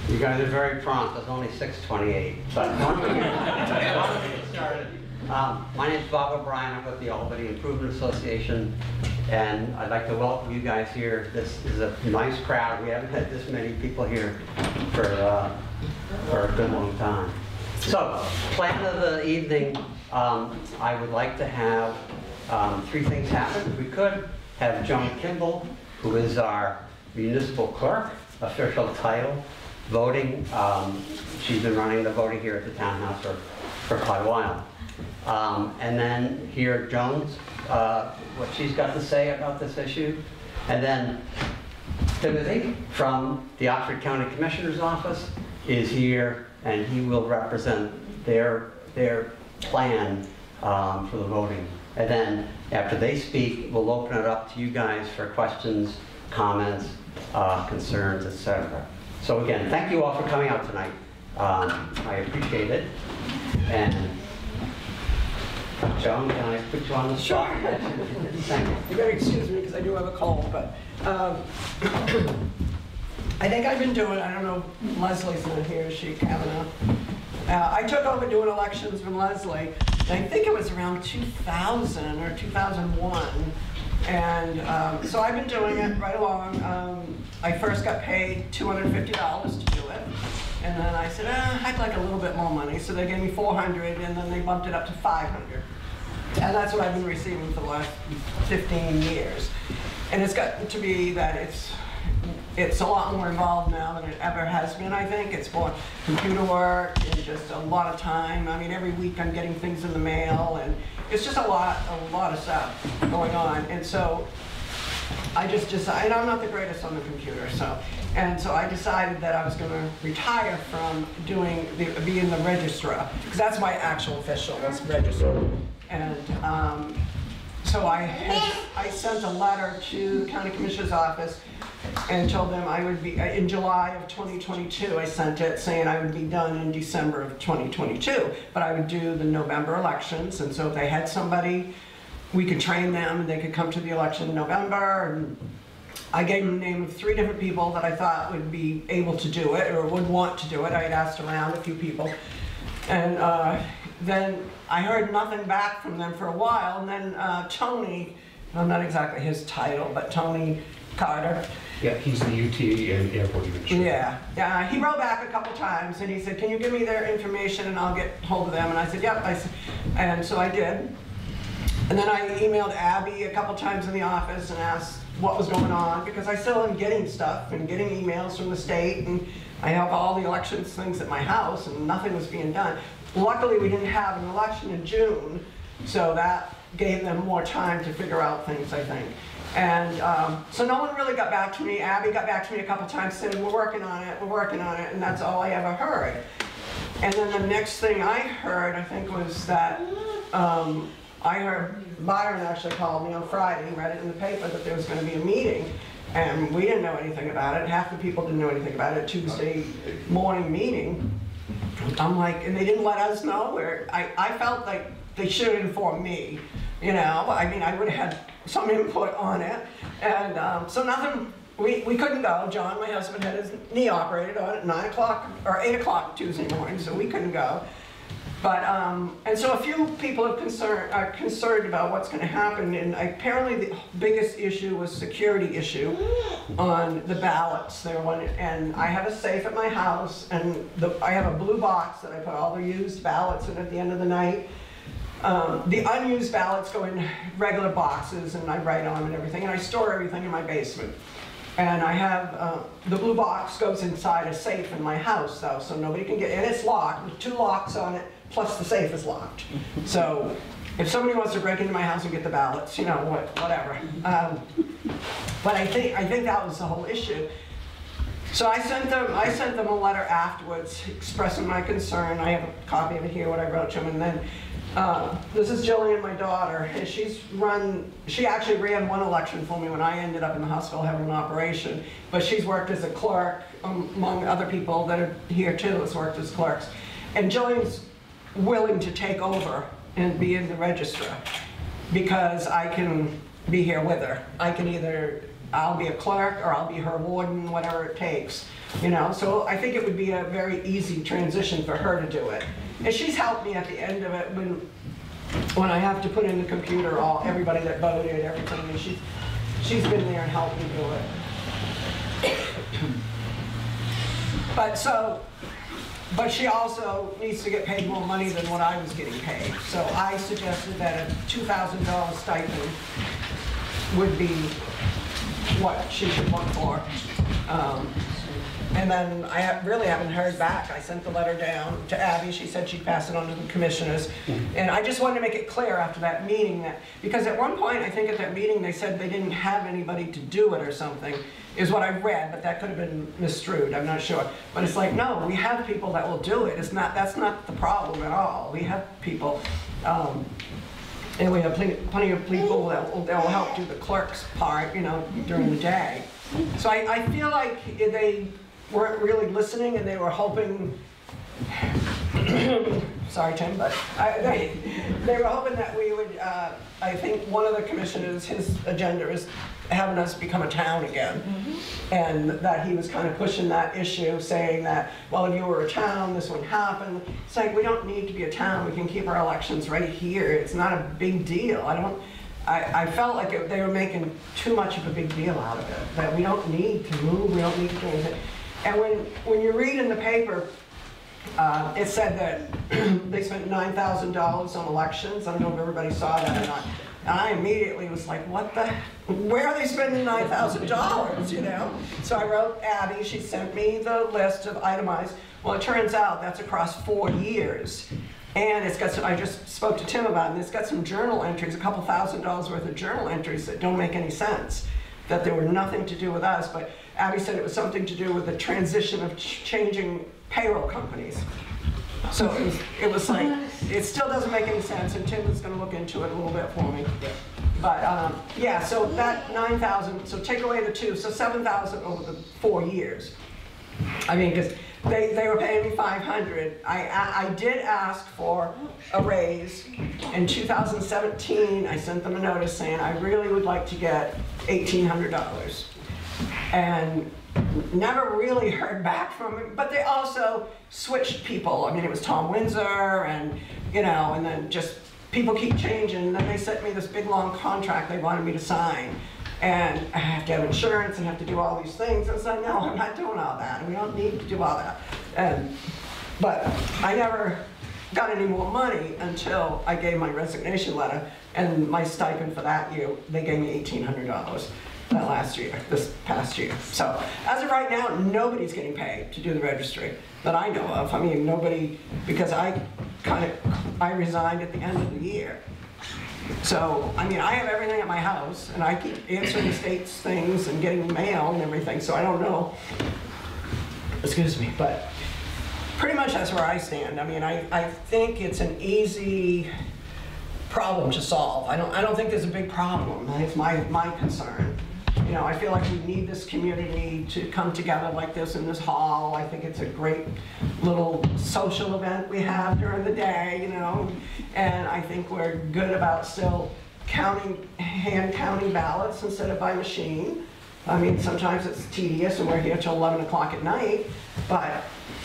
You guys are very prompt. It's only 6:28. But why don't we get started? My name is Bob O'Brien. I'm with the Albany Improvement Association, and I'd like to welcome you guys here. This is a nice crowd. We haven't had this many people here for a good long time. So, plan of the evening, I would like to have three things happen. If we could have Joan Kimball, who is our municipal clerk, official title, voting. She's been running the voting here at the townhouse for quite a while. And then hear Joan's, what she's got to say about this issue. And then Timothy from the Oxford County Commissioner's Office is here, and he will represent their plan for the voting. And then after they speak, we'll open it up to you guys for questions, comments, concerns, etc. So again, thank you all for coming out tonight. I appreciate it. And Joan, can I put you on the spot? Sure. Thank you. You better excuse me because I do have a cold, but I think I've been doing, I don't know, Leslie's not here, is she, Kavanaugh? I took over doing elections from Leslie, and I think it was around 2000 or 2001. And so I've been doing it right along. I first got paid $250 to do it. And then I said, I'd like a little bit more money. So they gave me $400, and then they bumped it up to $500. And that's what I've been receiving for the last 15 years. And it's gotten to be that it's a lot more involved now than it ever has been, I think. It's more computer work and just a lot of time. I mean, every week I'm getting things in the mail, and it's just a lot of stuff going on. And so I just decided, I'm not the greatest on the computer, so I decided that I was going to retire from being the registrar, because that's my actual official, was registrar. And so I sent a letter to the county commissioner's office and told them I would be, in July of 2022, I sent it saying I would be done in December of 2022, but I would do the November elections, and so if they had somebody, we could train them and they could come to the election in November. And I gave them the name of 3 different people that I thought would be able to do it or would want to do it. I had asked around a few people. And then I heard nothing back from them for a while, and then Tony, well, not exactly his title, but Tony Carter. Yeah, he's the UT and airport administrator. Yeah, he wrote back a couple times and he said, can you give me their information and I'll get hold of them? And I said, yep. And so I did. And then I emailed Abby a couple times in the office and asked what was going on, because I still am getting stuff and getting emails from the state, and I have all the elections things at my house, and nothing was being done. Luckily, we didn't have an election in June, so that gave them more time to figure out things, I think. And so no one really got back to me. Abby got back to me a couple times saying, we're working on it, and that's all I ever heard. And then the next thing I heard, I think, was that I heard Byron actually called me on Friday, read it in the paper that there was going to be a meeting, and we didn't know anything about it. Half the people didn't know anything about it. Tuesday morning meeting. I'm like, and they didn't let us know. Where I felt like they should have informed me. You know, I mean, I would have had some input on it, and so nothing. We couldn't go. John, my husband, had his knee operated on at 9 o'clock or 8 o'clock Tuesday morning, so we couldn't go. But, and so a few people are concerned about what's going to happen, and apparently the biggest issue was security issue on the ballots. And I have a safe at my house, and I have a blue box that I put all the used ballots in at the end of the night. The unused ballots go in regular boxes, and I write on them and everything, and I store everything in my basement. And I have, the blue box goes inside a safe in my house, though, so nobody can get, and it's locked, with 2 locks on it, plus the safe is locked. So if somebody wants to break into my house and get the ballots, you know, whatever. But I think that was the whole issue. So I sent them a letter afterwards expressing my concern. I have a copy of it here, what I wrote to them, and then this is Jillian, my daughter, and she actually ran one election for me when I ended up in the hospital having an operation, but she's worked as a clerk, among other people that are here too, has worked as clerks. And Jillian's willing to take over and be in the registrar, because I can be here with her. I can either I'll be a clerk or I'll be her warden, whatever it takes, you know? So I think it would be a very easy transition for her to do it. And she's helped me at the end of it when I have to put in the computer everybody that voted, everything, and she's been there and helped me do it. But she also needs to get paid more money than what I was getting paid. So I suggested that a $2,000 stipend would be what she should look for. And then I really haven't heard back. I sent the letter down to Abby. She said she'd pass it on to the commissioners. And I just wanted to make it clear after that meeting that, because at one point, I think at that meeting, they said they didn't have anybody to do it or something, is what I read, but that could have been misstrued, I'm not sure. But it's like, no, we have people that will do it. That's not the problem at all. We have people, and we have plenty of people that will help do the clerk's part, you know, during the day. So I feel like they weren't really listening, and they were hoping, sorry Tim, but they were hoping that we would, I think one of the commissioners, his agenda is having us become a town again. And that he was kind of pushing that issue, saying that, well, if you were a town, this wouldn't happen. It's like, we don't need to be a town, we can keep our elections right here. It's not a big deal. I felt like they were making too much of a big deal out of it, that we don't need to move, we don't need to do anything. And when you read in the paper, it said that they spent $9,000 on elections. I don't know if everybody saw that or not. And I immediately was like, where are they spending $9,000, you know? So I wrote Abby, she sent me the list of itemized. Well, it turns out that's across 4 years. And it's got some, I just spoke to Tim about it, and it's got some journal entries, a couple $1,000s worth of journal entries that don't make any sense, that they were nothing to do with us. But Abby said it was something to do with the transition of changing payroll companies. So it was like, it still doesn't make any sense, and Tim is going to look into it a little bit for me. But yeah, so that 9,000, so take away the 2, so 7,000 over the 4 years. I mean, because they were paying me $500. I did ask for a raise. In 2017, I sent them a notice saying I really would like to get $1,800. And never really heard back from him, but they also switched people. I mean, it was Tom Windsor, and you know, and then just people keep changing. And then they sent me this big long contract they wanted me to sign, and I have to have insurance and have to do all these things. I was like, no, I'm not doing all that. We don't need to do all that. But I never got any more money until I gave my resignation letter, and my stipend for that year, they gave me $1,800. This past year. So as of right now, nobody's getting paid to do the registry that I know of. I mean, nobody, because I resigned at the end of the year. So, I mean, I have everything at my house, and I keep answering the state's things and getting mail and everything, so I don't know. Excuse me, but pretty much that's where I stand. I mean, I think it's an easy problem to solve. I don't think there's a big problem. It's my concern. You know, I feel like we need this community to come together like this in this hall. I think it's a great little social event we have during the day, you know, and I think we're good about still hand counting ballots instead of by machine. I mean, sometimes it's tedious and we're here till 11 o'clock at night, but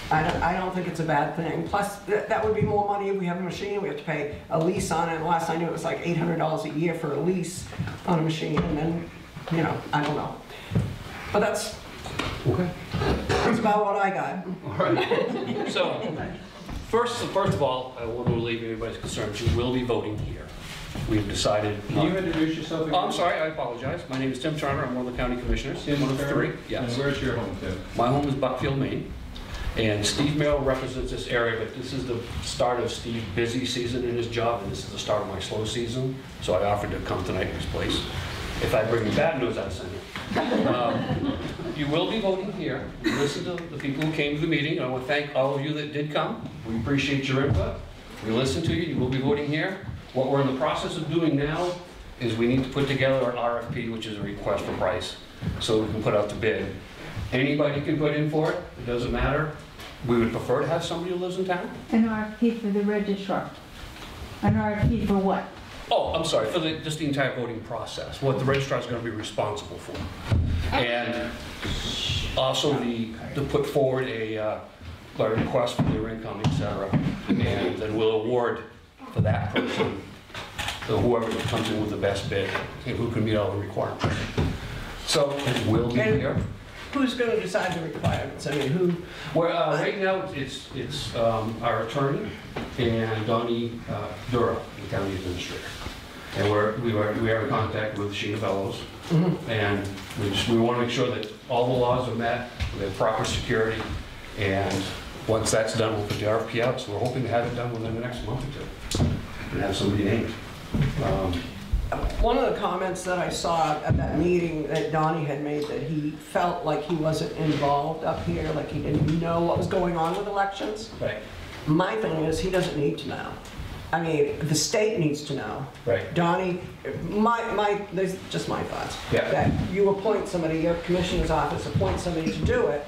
I don't think it's a bad thing. Plus, that would be more money if we have a machine. We have to pay a lease on it. And last I knew it was like $800 a year for a lease on a machine, and then, you know, I don't know. But that's about what I got. All right. So, first of all, I want to relieve everybody's concerns. You will be voting here. We've decided. Can you introduce yourself again? Oh, I'm sorry, I apologize. My name is Tim Turner. I'm one of the county commissioners. Tim one of Turner? 3. Yes. And where's your home, Tim? My home is Buckfield, Maine. And Steve Merrill represents this area, but this is the start of Steve's busy season in his job, and this is the start of my slow season. So I offered to come tonight in his place. If I bring you bad news, I'd send it. You will be voting here. Listen to the people who came to the meeting. I want to thank all of you that did come. We appreciate your input. We listen to you. You will be voting here. What we're in the process of doing now is we need to put together an RFP, which is a request for price, so we can put out the bid. Anybody can put in for it. It doesn't matter. We would prefer to have somebody who lives in town. An RFP for the registrar. An RFP for what? Oh, I'm sorry, for just the entire voting process, what the registrar is going to be responsible for. And also to put forward a request for their income, et cetera. And then we'll award for that person, so whoever comes in with the best bid, and who can meet all the requirements. So it will be here. Who's going to decide the requirements? I mean, who? Well, right now, it's our attorney and Donnie Dura, the county administrator. And we are in contact with Sheena Bellows. And we want to make sure that all the laws are met, we have proper security, and once that's done, we'll put the RFP out. So we're hoping to have it done within the next month or two, and have somebody named. One of the comments that I saw at that meeting that Donnie had made, that he felt like he wasn't involved up here, like he didn't know what was going on with elections. Right. My thing is, he doesn't need to know. I mean, the state needs to know. Right. Donnie, there's just my thoughts. Yeah. That you appoint somebody, your commissioner's office appoints somebody to do it.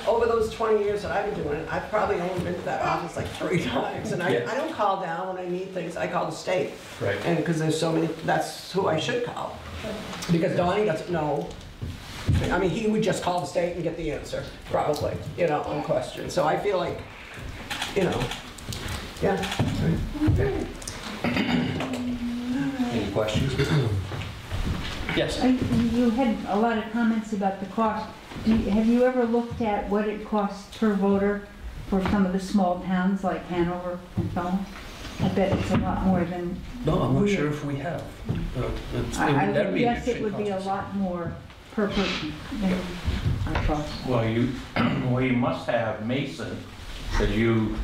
Over those 20 years that I've been doing it, I've probably only been to that office like 3 times. And I don't call down when I need things, I call the state. Right. And because there's so many, that's who I should call. Because Donnie doesn't know. I mean, he would just call the state and get the answer, probably, you know, on question. So I feel like, you know, yeah. Any questions? Yes. You had a lot of comments about the cost. Have you ever looked at what it costs per voter for some of the small towns like Hanover and Falmouth? I bet it's a lot more than... No, I'm not sure if we have. I would guess it would be a lot more per person than our cost. Well, you must have Mason, because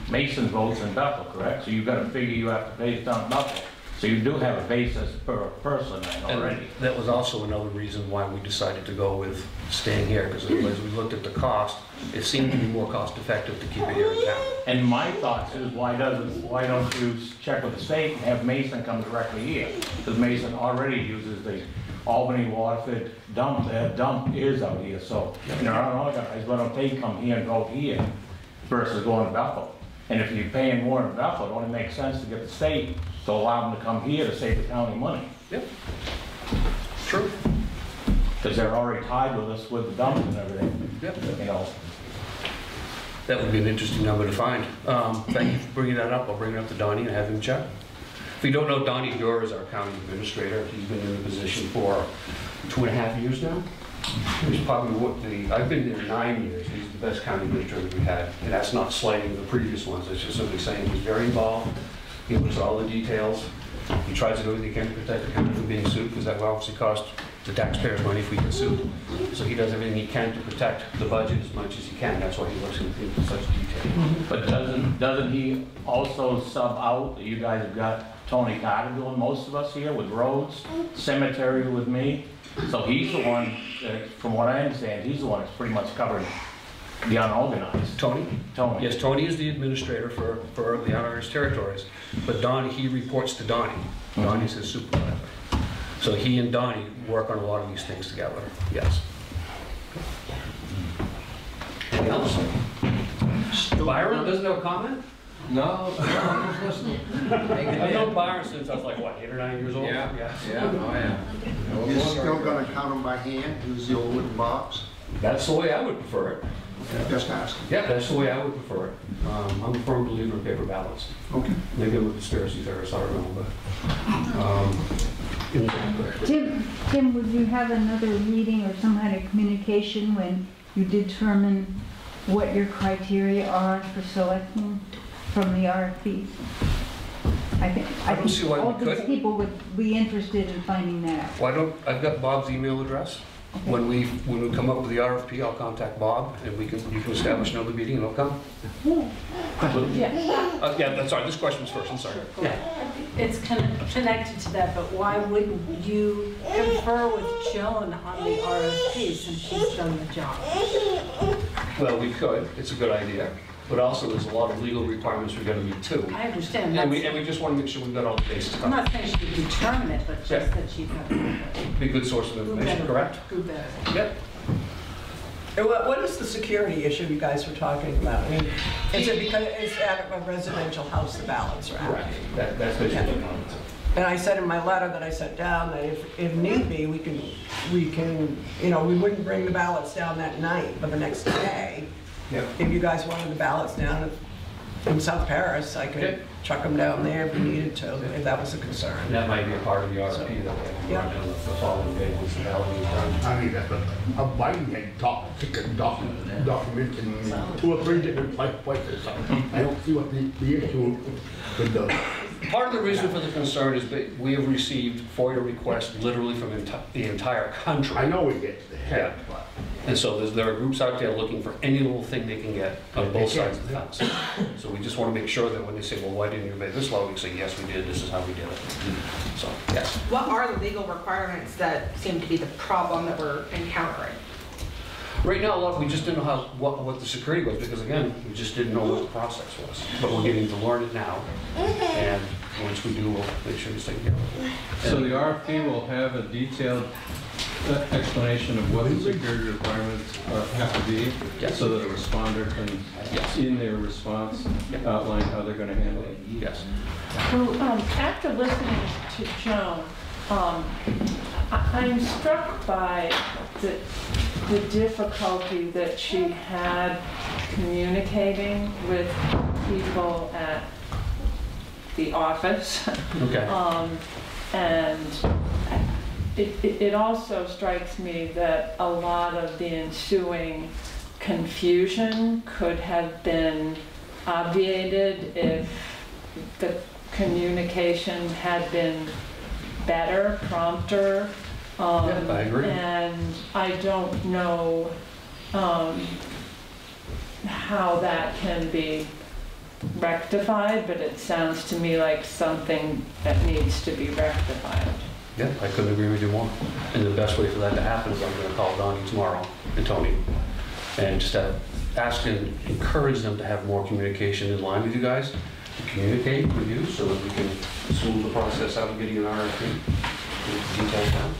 Mason votes in Bethel, correct? So you've got to figure you have to pay down Bethel. So you do have a basis per person then already. And that was also another reason why we decided to go with staying here, because as we looked at the cost, it seemed to be more cost effective to keep it here in town. And my thoughts is, why don't you check with the state and have Mason come directly here? Because Mason already uses the Albany Waterford dump. Their dump is out here, so there aren't other guys. Why don't they come here and vote here versus going to Bethel? And if you're paying more in Bethel, it only makes sense to get the state to allow them to come here to save the county money. Yep. True. Because they're already tied with us with the dump and everything. Yep. You know. That would be an interesting number to find. Thank you for bringing that up. I'll bring it up to Donnie and have him check. If you don't know, Donnie Dura is our county administrator. He's been in the position for 2.5 years now. He's probably I've been there 9 years. He's the best county administrator we've had. And that's not slighting the previous ones. It's just simply saying he's very involved. He looks at all the details. He tries to do everything he can to protect the county from being sued, because that will obviously cost the taxpayers money if we get sued. So he does everything he can to protect the budget as much as he can. That's why he looks into such detail. But doesn't he also sub out? You guys have got Tony Carter doing most of us here with roads, cemetery with me. So he's the one, from what I understand, he's the one that's pretty much covered the unorganized. Tony? Tony. Yes, Tony is the administrator for the unorganized territories. But Donnie, he reports to Donnie. Donnie's his supervisor. So he and Donnie work on a lot of these things together. Yes. Anything else? Byron doesn't have a comment? No, I'm just listening. I've known Byron since I was like, what, 8 or 9 years old? Yeah, oh yeah. You're still gonna count them by hand, use the old wooden box? That's the way I would prefer it. Just asking. Yeah, that's the way I would prefer it. I'm a firm believer in paper ballots. Okay. Maybe I'm a conspiracy theorist, I don't know, but... Tim, would you have another meeting or some kind of communication when you determine what your criteria are for selecting from the RFPs? I don't see why all we these couldn't. people would be interested in finding that out. Why I've got Bob's email address. Okay. When we come up with the RFP, I'll contact Bob, and you can establish another meeting, and he'll come. Yeah. Yeah, that's sorry. This question was first. I'm sorry. Yeah. It's kind of connected to that, but why wouldn't you confer with Joan on the RFP since she's done the job? Well, we could. It's a good idea. But also, there's a lot of legal requirements we're going to meet too. I understand. And we just want to make sure we've got all the bases I'm covered. not saying she would determine it, but just Yeah. that she's got to Be a good source of information, correct? Who better? Yep. And what is the security issue you guys were talking about? I mean, is it because it's at a residential house the ballots are Correct. at? That's basically what it And I said in my letter that I sent down that if need be, we can, you know, we wouldn't bring the ballots down that night, but the next day, if you guys wanted the ballots down in South Paris, I could chuck them down there if we needed to, if that was a concern. And that might be a part of the RFP that we have to run down the following day once the ballot is done. I mean, that's a Biden had documents in 2 or 3 different places. I don't see what the issue with the. Part of the reason for the concern is that we have received FOIA requests literally from the entire country. I know we get Yeah. And so there are groups out there looking for any little thing they can get on both sides of the fence. So we just want to make sure that when they say, well, why didn't you obey this law? We say, yes, we did. This is how we did it. So, yes. What are the legal requirements that seem to be the problem that we're encountering? Right now, look, we just didn't know what the security was because, again, we just didn't know what the process was. But we're getting to learn it now. And once we do, we'll make sure it's taken care of. So the RFP will have a detailed explanation of what the security requirements have to be, so that a responder can, in their response, outline how they're going to handle it. Yes. Well, after listening to Joan, I'm struck by the difficulty that she had communicating with people at the office. Okay. And it also strikes me that a lot of the ensuing confusion could have been obviated if the communication had been better, prompter. Yeah, I agree. And I don't know how that can be rectified, but it sounds to me like something that needs to be rectified. Yeah, I couldn't agree with you more. And the best way for that to happen is I'm going to call Donnie tomorrow and Tony and just ask and encourage them to have more communication in line with you guys, to communicate with you so that we can smooth the process out of getting an RFP. Details down.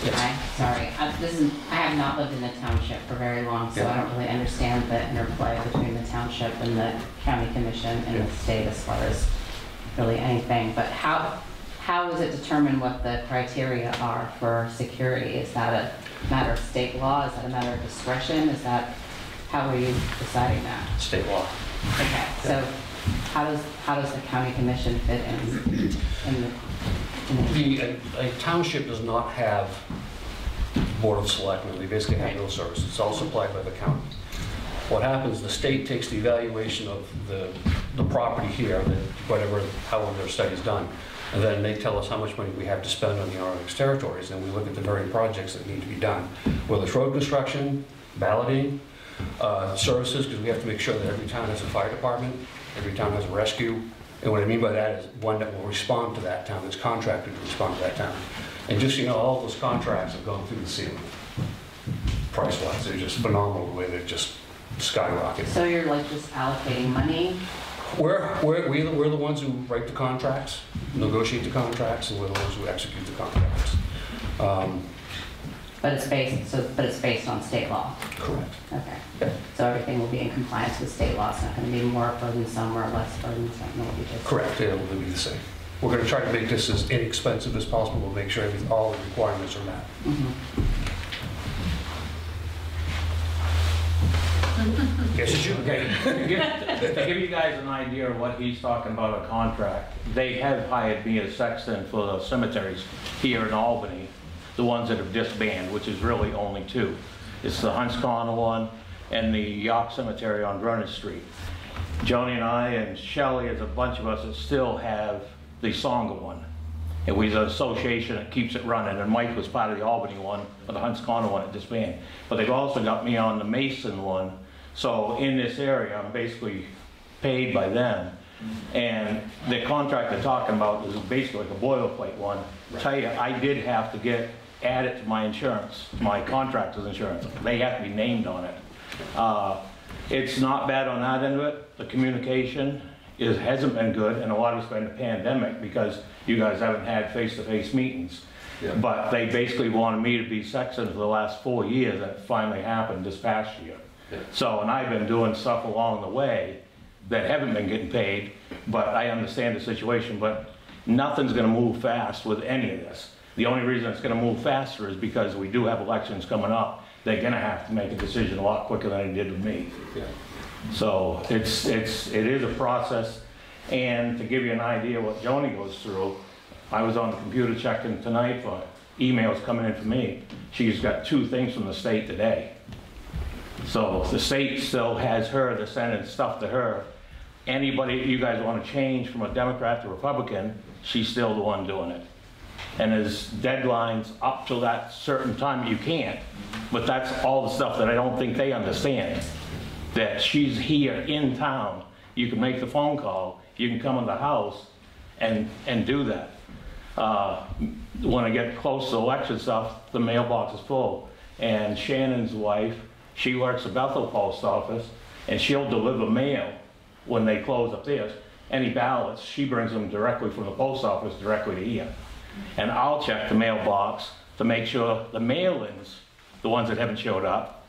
Yes. Hi, sorry. I have not lived in the township for very long, so I don't really understand the interplay between the township and the county commission and the state as far as really anything. But how is it determined what the criteria are for security? Is that a matter of state law? Is that a matter of discretion? How are you deciding that? State law. Okay, so how does the county commission fit in A township does not have board of selectmen. They basically have no service. It's all supplied by the county. What happens, the state takes the evaluation of the property here, however their study's done, and then they tell us how much money we have to spend on the RX territories, and we look at the very projects that need to be done, whether it's road construction, balloting, services, because we have to make sure that every town has a fire department, every town has a rescue. And what I mean by that is one that will respond to that town, that's contracted to respond to that town. And just, you know, all those contracts have gone through the ceiling, price-wise. They're just phenomenal the way they've just skyrocketed. So you're like just allocating money? We're the ones who write the contracts, negotiate the contracts, and we're the ones who execute the contracts. But it's based on state law? Correct. Okay. Yeah. So everything will be in compliance with state law. It's not going to be more burdensome or less burdensome? Correct, it will be the same. We're going to try to make this as inexpensive as possible. We'll make sure all the requirements are met. Yes, it's you. Okay, to give you guys an idea of what he's talking about, a contract, they have hired me as sexton for the cemeteries here in Albany, the ones that have disbanded, which is really only 2. It's the Hunts Corner one and the York Cemetery on Vernon Street. Joni and I and Shelley, there's a bunch of us that still have the Songa one. And we're the association that keeps it running, and Mike was part of the Albany one, or the Hunts Corner one at disbanded. But they've also got me on the Mason one. So in this area, I'm basically paid by them. And the contract they're talking about is basically like a boilerplate one. Right. Tell you, I did have to get added to my insurance, my contractor's insurance. They have to be named on it. It's not bad on that end of it. The communication hasn't been good, and a lot of it's been the pandemic because you guys haven't had face-to-face meetings. Yeah. But they basically wanted me to be sexton for the last 4 years, and it finally happened this past year. Yeah. So, and I've been doing stuff along the way that haven't been getting paid, but I understand the situation, but nothing's gonna move fast with any of this. The only reason it's gonna move faster is because we do have elections coming up. They're gonna have to make a decision a lot quicker than they did with me. Yeah. So it is a process, and to give you an idea what Joni goes through, I was on the computer checking tonight for emails coming in for me. She's got 2 things from the state today. So the state still has her, they're sending stuff to her. Anybody you guys want to change from a Democrat to Republican, she's still the one doing it. And there's deadlines up till that certain time you can't. But that's all the stuff that I don't think they understand. That she's here in town, you can make the phone call, you can come in the house and do that. When I get close to election stuff, the mailbox is full. And Shannon's wife, she works at Bethel Post Office, and she'll deliver mail when they close up there. Any ballots, she brings them directly from the post office directly to here. And I'll check the mailbox to make sure the mail-ins, the ones that haven't showed up,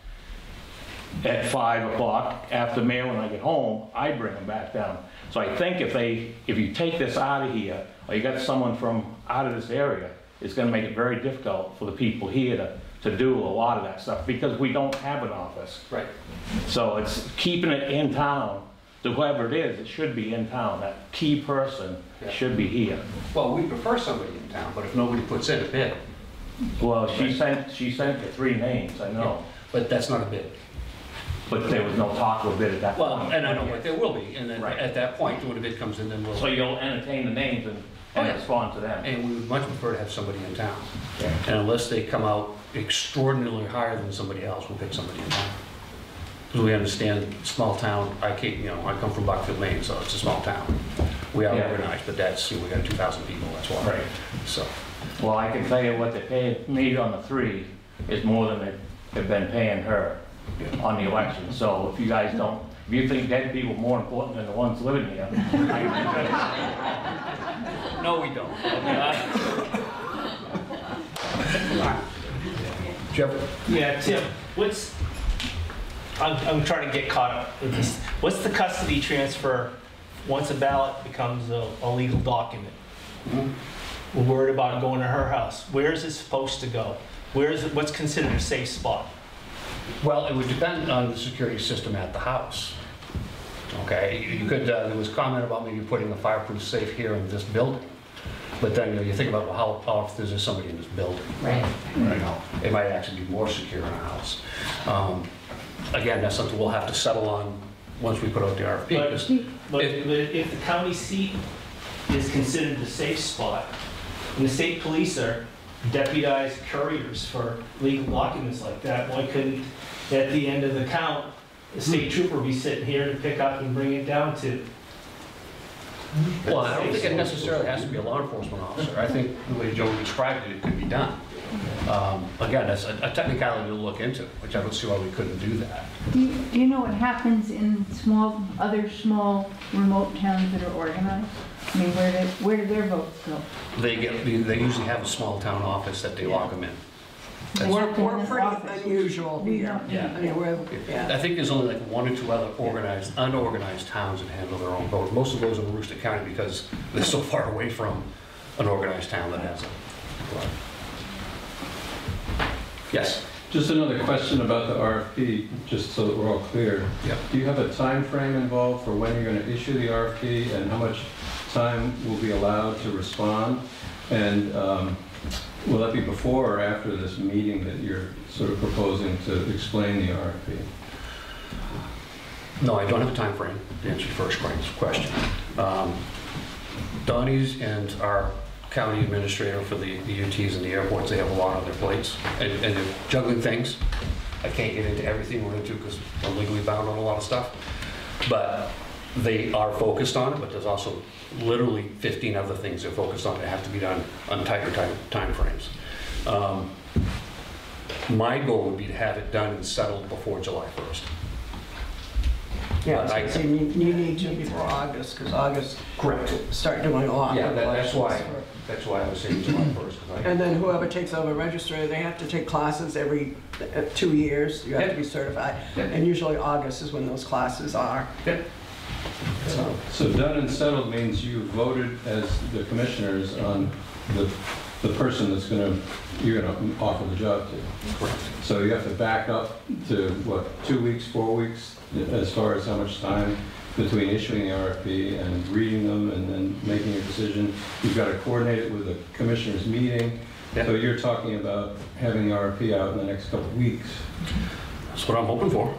at 5 o'clock after mail when I get home, I bring them back down. So I think if you take this out of here, or you got someone from out of this area, it's gonna make it very difficult for the people here to do a lot of that stuff, because we don't have an office. Right. So it's keeping it in town, to whoever it is, it should be in town. That key person should be here. Well, we prefer somebody in town, but if nobody puts in a bid. Well, she sent the 3 names, I know. But that's not a bid. But there was no talk of a bid at that Well, point. and I know, but there will be, and then Right. at that point, when a bid comes in, then we'll. So you'll entertain the names and respond to them. And we would much prefer to have somebody in town. Yeah. And unless they come out extraordinarily higher than somebody else, we'll pick somebody in town. Because we understand, small town, I come from Buckfield, Maine, so it's a small town. We are Yeah. organized, but that's, we got 2,000 people, that's why. Right. So, Well, I can tell you what they paid me on the 3 is more than they've been paying her on the election. So if you guys don't, if you think dead people are more important than the ones living here, no, we don't. Jeff? Yeah, Tim, I'm trying to get caught up with this. What's the custody transfer once a ballot becomes a legal document? We're worried about it going to her house. Where is it supposed to go? What's considered a safe spot? Well, it would depend on the security system at the house. Okay, you could, there was comment about maybe putting a fireproof safe here in this building. But then, you think about, well, how often is there somebody in this building? Right. It might actually be more secure in a house. Again, that's something we'll have to settle on once we put out the RFP. But if the county seat is considered a safe spot, and the state police are deputized couriers for legal documents like that, why couldn't, at the end of the count, the state trooper be sitting here to pick up and bring it down to? Well, I don't think it necessarily has to be a law enforcement officer. I think the way Joe described it, it could be done. Again, that's a technicality to look into, which I don't see why we couldn't do that. Do you know what happens in other small remote towns that are organized? I mean, where do their votes go? They usually have a small town office that they lock them in. We're pretty unusual here. Yeah. I mean, I think there's only like 1 or 2 other unorganized towns that handle their own vote. Most of those are in Aroostook County because they're so far away from an organized town that has it. Yes? Just another question about the RFP, just so that we're all clear. Yep. Do you have a time frame involved for when you're going to issue the RFP and how much time will be allowed to respond? And will that be before or after this meeting that you're sort of proposing to explain the RFP? No, I don't have a time frame to answer your first question. Donnie's and our county administrator for the UTs and the airports, they have a lot on their plates, and they're juggling things. I can't get into everything we're into because we're legally bound on a lot of stuff, but they are focused on it, but there's also literally 15 other things they're focused on that have to be done on tighter time frames. My goal would be to have it done and settled before July 1st. Yeah, so you need to before August, because August, correct, start doing a lot. Yeah, that's why I was saying July 1st. And then whoever takes over registrar, they have to take classes every 2 years. You have to be certified. And usually August is when those classes are. Yep. So done and settled means you voted as the commissioners on the person that's you're gonna offer the job to. Correct. So you have to back up to, what, 2 weeks, 4 weeks, as far as how much time between issuing the RFP and reading them and then making a decision. You've got to coordinate it with the commissioners' meeting. Yeah. So you're talking about having the RFP out in the next couple of weeks. That's what I'm hoping for.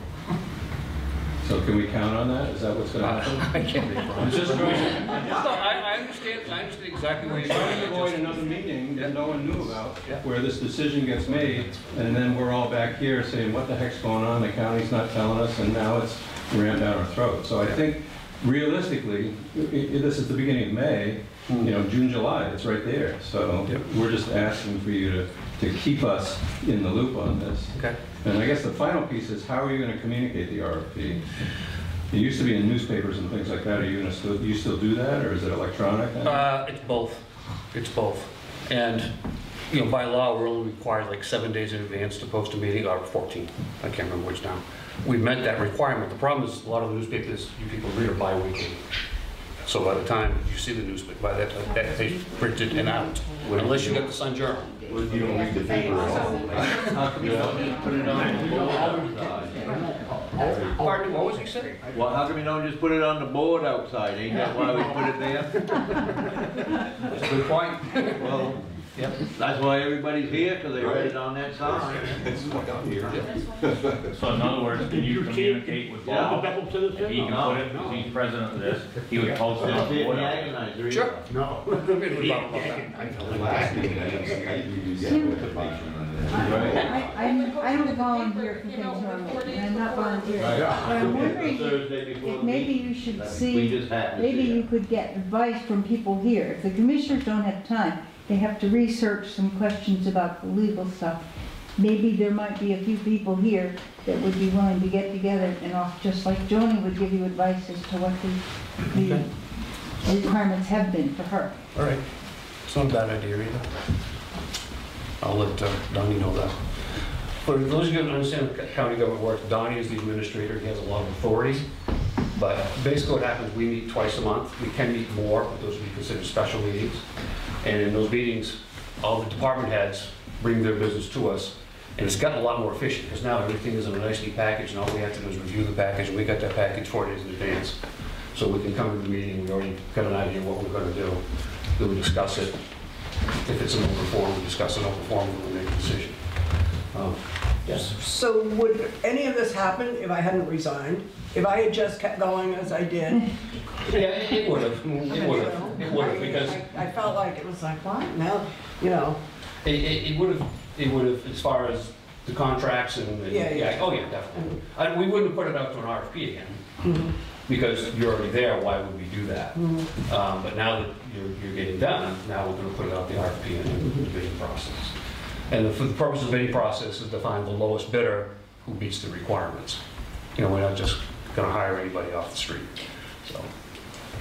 So can we count on that? Is that what's going to happen? I can't make promises. I understand exactly what you're Trying to saying. avoid another meeting that no one knew about, where this decision gets made, and then we're all back here saying, what the heck's going on? The county's not telling us, and now it's rammed down our throat. So I think realistically, this is the beginning of May, June, July, it's right there. So we're just asking for you to keep us in the loop on this. Okay. And I guess the final piece is, how are you going to communicate the RFP? It used to be in newspapers and things like that. Are you going to still do that, or is it electronic? It's both. It's both. And, by law, we're only required like 7 days in advance to post a meeting, or 14. I can't remember which now. We met that requirement. The problem is a lot of the newspapers, you people read are bi-weekly. So by the time you see the newspaper, by that time, they printed and out, unless you got the Sun Journal. Well, you don't read the paper at all. Put it on the board outside. Pardon, what was he saying? Well, how come you don't just put it on the board outside? Ain't that why we put it there? That's a good point. Well, Yep. that's why everybody's here, because they read it on that sign. So in other words, can you communicate with Bob? If he can put it, because he's president of this, he would post it on the board. Sure. No. I don't volunteer for things normally, and I'm not volunteering. But I'm wondering if maybe you should see, maybe you could get advice from people here. If the commissioners don't have time, they have to research some questions about the legal stuff. Maybe there might be a few people here that would be willing to get together and off, just like Joni would give you advice as to what the requirements have been for her. All right. It's not a bad idea either. I'll let Donnie know that. For those of you who don't understand how county government works, Donnie is the administrator. He has a lot of authority. But basically what happens, we meet twice a month. We can meet more, but those would be considered special meetings. And in those meetings, all the department heads bring their business to us. And it's gotten a lot more efficient, because now everything is in a nicely packaged, and all we have to do is review the package, and we got that package 4 days in advance. So we can come to the meeting, we already got an idea of what we're going to do. Then we discuss it. If it's an open forum, we discuss an open forum, and we make a decision. Yes. So would any of this happen if I hadn't resigned? If I had just kept going as I did? Yeah, it would have. It would have. It would have, because I felt like it was like, what? Now, it would have. It would have, as far as the contracts and Yeah. Oh yeah, definitely. We wouldn't have put it out to an RFP again, because you're already there. Why would we do that? But now that you're getting done, now we're going to put it out the RFP and the bidding process. And for the purpose of the bidding process is to find the lowest bidder who meets the requirements. We're not just going to hire anybody off the street. So,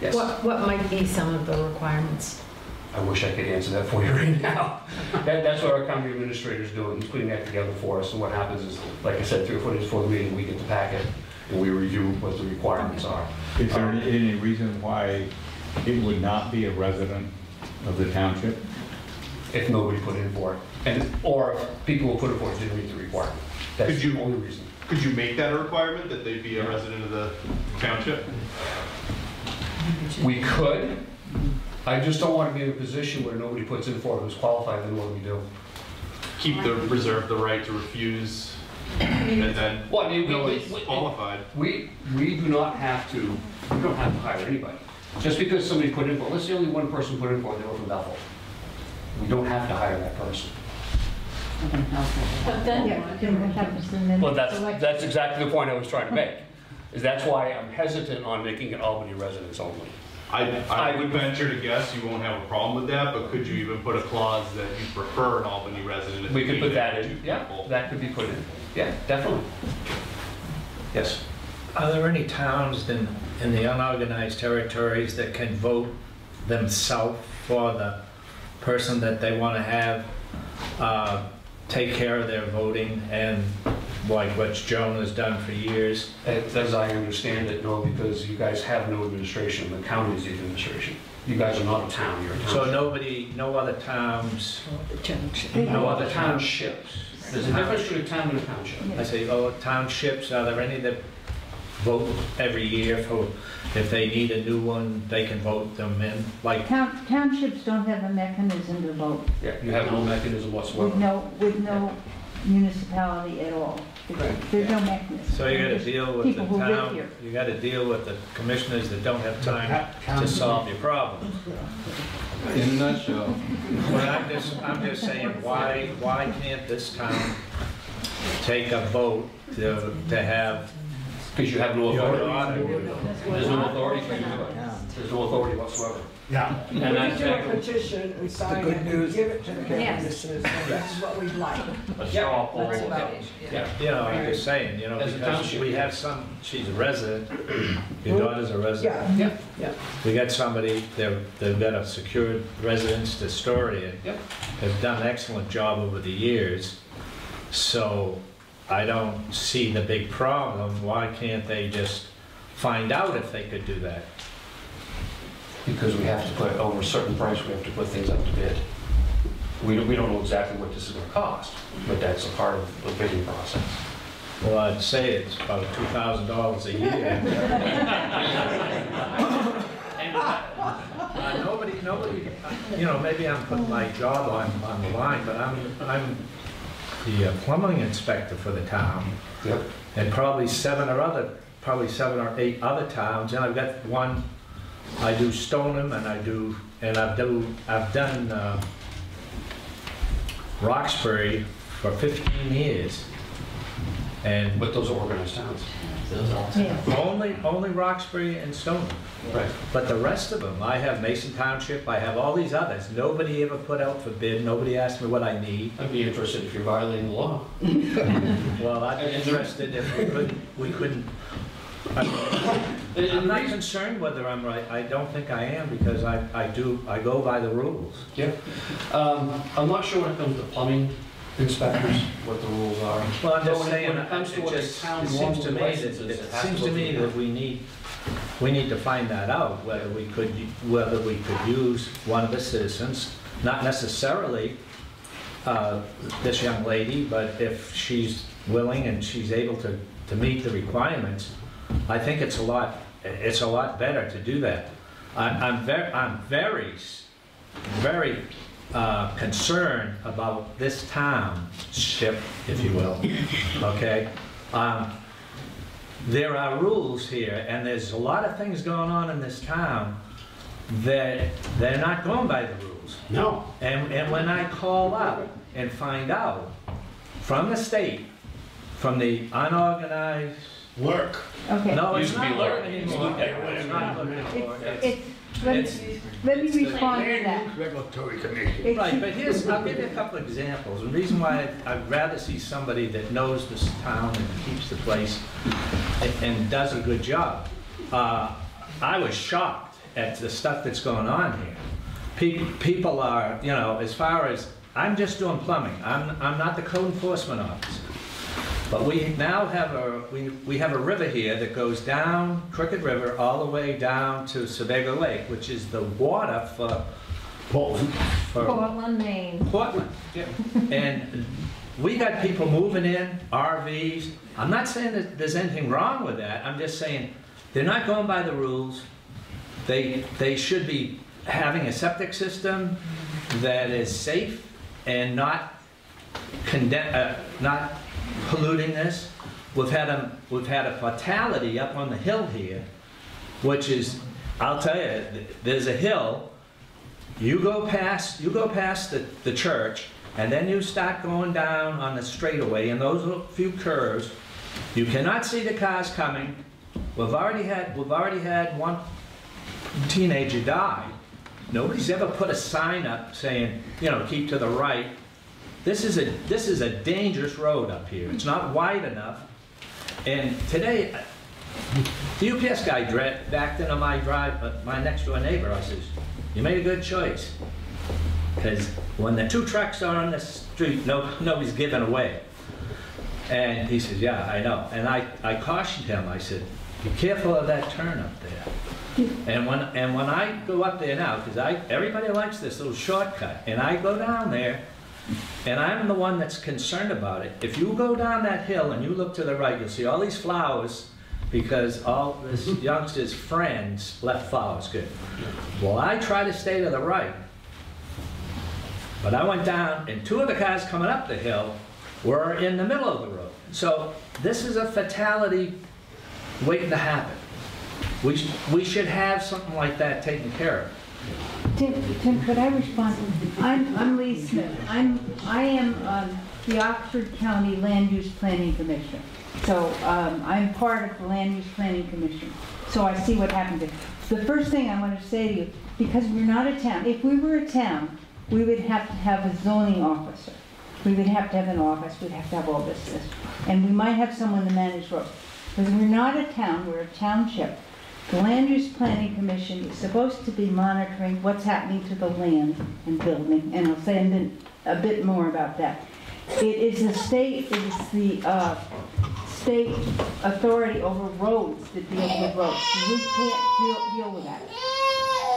yes. What might be some of the requirements? I wish I could answer that for you right now. That's what our county administrator is doing. He's putting that together for us. And what happens is, like I said, 3 or 4 days before the meeting, we get the packet and we review what the requirements are. Is there any reason why it would not be a resident of the township? If nobody put in for it, or if people who put in for it didn't meet the requirement. That's the only reason. Could you make that a requirement, that they be a resident of the township? We could. I just don't want to be in a position where nobody puts in for it who's qualified, then what do we do? Reserve the right to refuse, and then no one's qualified. We do not have to, we don't have to hire anybody. Just because somebody put in for it, let's say only one person put in for it, they were from Bethel. We don't have to hire that person. But then, Well, that's exactly the point I was trying to make. Is that's why I'm hesitant on making it Albany residents only. I would venture to guess you won't have a problem with that, but could you even put a clause that you prefer an Albany resident? We could put that in. Yeah, that could be put in. Yeah, definitely. Yes. Are there any towns in the unorganized territories that can vote themselves for the person that they want to have take care of their voting and like what Joan has done for years? As I understand it, no, because you guys have no administration, the county is the administration. You guys are not a town, you're a township. So no other towns, No other townships. There's a difference between a town and a township. I say, oh, townships, are there any that vote every year for, if they need a new one, they can vote them in? Like, Townships don't have a mechanism to vote. Yeah, you have no mechanism whatsoever. With no municipality at all. There's no mechanism. so you gotta deal with the People who live town, here. you gotta deal with the commissioners that don't have time to solve your problems. In a nutshell. But I'm just saying, why can't this town take a vote to have? Because you have no authority. authority. There's no authority for you to do it. There's no authority whatsoever. Yeah. We can do a petition and sign it and give it to the county Yes. commissioners, and that's what we'd like. A straw poll. That's about Yeah. You know, I'm just saying, you know, As a because township, we yeah. have she's a resident, your daughter's a resident. Yeah, yeah. We got somebody, they've got a secured residence to store in. Yep. They've done an excellent job over the years, so I don't see the big problem. Why can't they just find out if they could do that? Because we have to put, over a certain price, we have to put things up to bid. We don't know exactly what this is gonna cost, but that's a part of the bidding process. Well, I'd say it's about $2,000 a year. Nobody, you know, maybe I'm putting my job on the line, but I'm the plumbing inspector for the town. Yep. And probably 7 or 8 other towns, and I've got one, I do Stoneham, and I've done Roxbury for 15 years. And But those are organized towns. only Roxbury and Stoneham. Right. But the rest of them, I have Mason Township, I have all these others. Nobody ever put out for bid, nobody asked me what I need. I'd be interested if you're violating the law. Well, I'd be interested if we couldn't. I'm not concerned whether I'm right. I don't think I am, because I go by the rules. Yeah. I'm not sure when it comes to plumbing inspectors, what the rules are. Well, I'm just When saying, it comes to what it the town seems to me licenses, that, it has to go through that we need to find that out, whether we could use one of the citizens, not necessarily this young lady, but if she's willing and she's able to meet the requirements, I think it's a lot better to do that. I'm very concerned about this township, if you will, okay? There are rules here, and there's a lot of things going on in this town that they're not going by the rules. No. And when I call up and find out from the state, from the unorganized Work. Okay. No, it's Used to be not work. work anymore. It's not work anymore. Let me respond to that. Regulatory Commission. Right, but I'll give you a couple of examples. The reason why I'd rather see somebody that knows this town and keeps the place and does a good job. I was shocked at the stuff that's going on here. People are, you know, as far as, I'm just doing plumbing. I'm not the code enforcement officer. But we now have we have a river here that goes down Crooked River all the way down to Sebago Lake, which is the water for Portland, Maine. Portland. Yeah. And we got people moving in, RVs. I'm not saying that there's anything wrong with that. I'm just saying they're not going by the rules. They should be having a septic system that is safe and not polluting this. We've had a fatality up on the hill here, which is, I'll tell you, there's a hill. You go past the church, and then you start going down on the straightaway, and those little few curves, you cannot see the cars coming. We've already had one teenager die. Nobody's ever put a sign up saying, you know, keep to the right. This is a dangerous road up here. It's not wide enough. And today, the UPS guy backed into my next door neighbor. I says, "You made a good choice, because when the two trucks are on the street, nobody's giving away." And he says, yeah, I know. And I cautioned him, I said, be careful of that turn up there. And when I go up there now, because everybody likes this little shortcut, and I go down there, and I'm the one that's concerned about it. If you go down that hill and you look to the right, you'll see all these flowers, because all this youngster's friends left flowers. Good. Well, I try to stay to the right, but I went down, and 2 of the cars coming up the hill were in the middle of the road. So this is a fatality waiting to happen. We should have something like that taken care of. Tim, could I respond? I'm Lee Smith. I am the Oxford County Land Use Planning Commission. So I'm part of the Land Use Planning Commission. So I see what happens there. The first thing I want to say to you, because we're not a town, if we were a town, we would have to have a zoning officer. We would have to have an office, we'd have to have all this. And we might have someone to manage roads. Because we're not a town, we're a township. The Land Use Planning Commission is supposed to be monitoring what's happening to the land and building, and I'll say a bit more about that. It is the state authority over roads that deals with roads. We can't deal with that.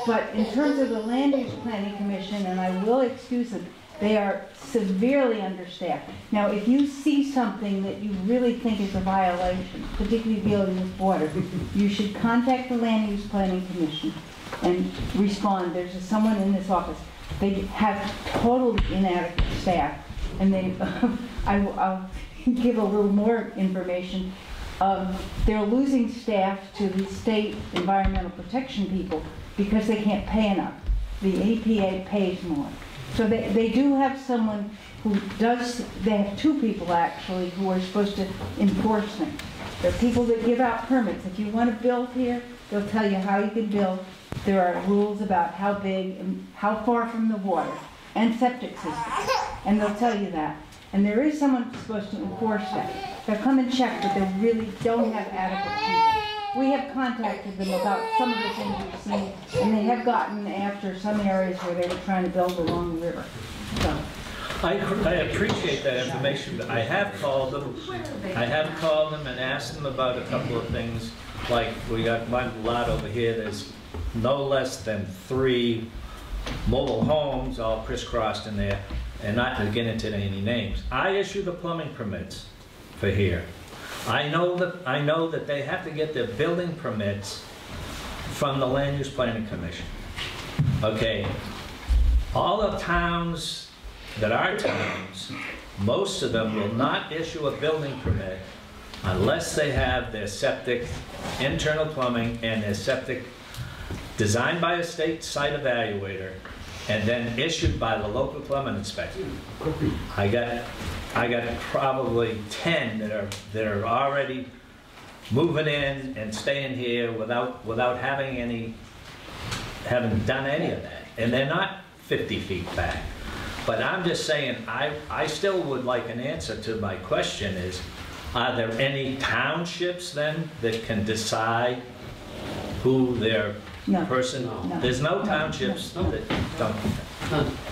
But in terms of the Land Use Planning Commission, and I will excuse them, they are severely understaffed. Now, if you see something that you really think is a violation, particularly dealing with water, you should contact the Land Use Planning Commission and respond. There's someone in this office. They have totally inadequate staff, and I'll give a little more information. They're losing staff to the state environmental protection people because they can't pay enough. The EPA pays more. So they do have someone who does, they have 2 people actually who are supposed to enforce things. There are people that give out permits. If you want to build here, they'll tell you how you can build. There are rules about how big and how far from the water and septic systems, and they'll tell you that. And there is someone who's supposed to enforce that. They'll come and check, but they really don't have adequate people. We have contacted them about some of the things we've seen, and they have gotten after some areas where they were trying to build along the river. So. I appreciate that information. I have called them. I have called them and asked them about a couple of things. Like, we got one lot over here, there's no less than 3 mobile homes all crisscrossed in there, and not to get into any names. I issue the plumbing permits for here. I know that they have to get their building permits from the Land Use Planning Commission. Okay, all the towns that are towns, most of them will not issue a building permit unless they have their septic, internal plumbing, and their septic designed by a state site evaluator and then issued by the local plumbing inspector. I got probably 10 that are already moving in and staying here without having done any of that. And they're not 50 feet back. But I'm just saying, I still would like an answer to my question is, are there any townships then that can decide who their person? No. There's no townships that don't.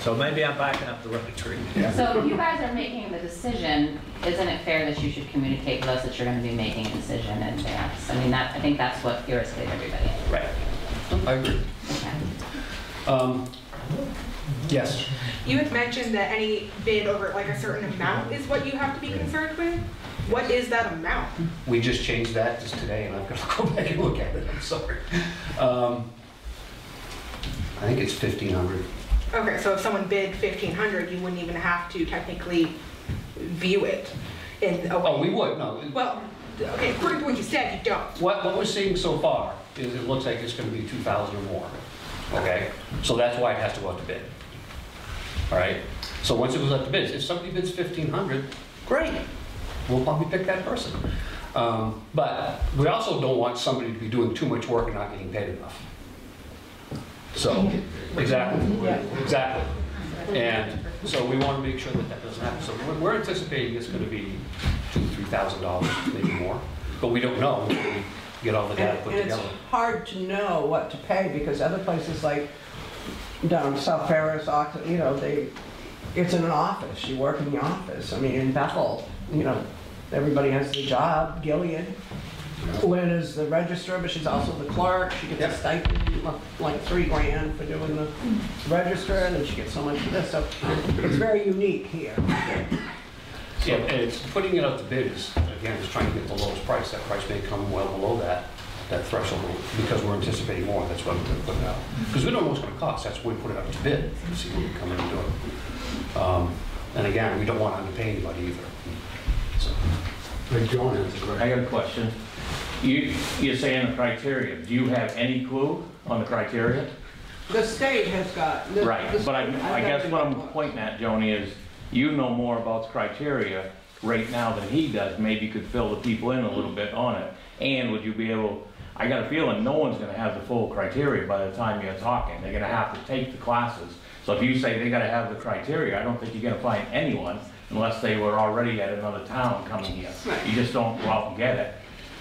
So maybe I'm backing up the right tree. So if you guys are making the decision, isn't it fair that you should communicate with us that you're going to be making a decision in advance? I mean, I think that's what irritated everybody. Right. I agree. Okay. Yes. You had mentioned that any bid over like a certain amount is what you have to be concerned with. What is that amount? We just changed that just today, and I've got to go back and look at it. I'm sorry. I think it's 1,500. Okay, so if someone bid 1,500, you wouldn't even have to technically view it in a way. Oh, we would, no. Well, okay, according to what you said, you don't. What we're seeing so far is it looks like it's going to be 2,000 or more. Okay? So that's why it has to go out to bid. All right? So once it goes out to bid, if somebody bids 1,500, great. We'll probably pick that person. But we also don't want somebody to be doing too much work and not getting paid enough. So, exactly. Exactly. And so we want to make sure that that doesn't happen. So we're anticipating it's going to be $2,000 to $3,000, maybe more. But we don't know until we get all the data put together. It's hard to know what to pay because other places like down South Paris, you know, it's in an office. You work in the office. I mean, in Bethel, you know, everybody has the job. Gilead, Lynn is the registrar, but she's also the clerk. She gets a stipend, like $3 grand for doing the register, and then she gets so much for this. So it's very unique here. Yeah, and it's putting it out to bid is, again, just trying to get the lowest price. That price may come well below that threshold, because we're anticipating more. That's why we're going to put it out. Because we don't know what's going to cost. That's why we put it out to bid, to see who can come in and do it. And again, we don't want to underpay anybody either. So. John has a question. I got a question. You're saying the criteria. Do you have any clue on the criteria? The state has got. Right, but I guess what I'm pointing at, Joni, is you know more about the criteria right now than he does. Maybe you could fill the people in a little bit on it. And would you be able, I got a feeling no one's gonna have the full criteria by the time you're talking. They're gonna have to take the classes. So if you say they gotta have the criteria, I don't think you're gonna find anyone unless they were already at another town coming here. You just don't go out and get it,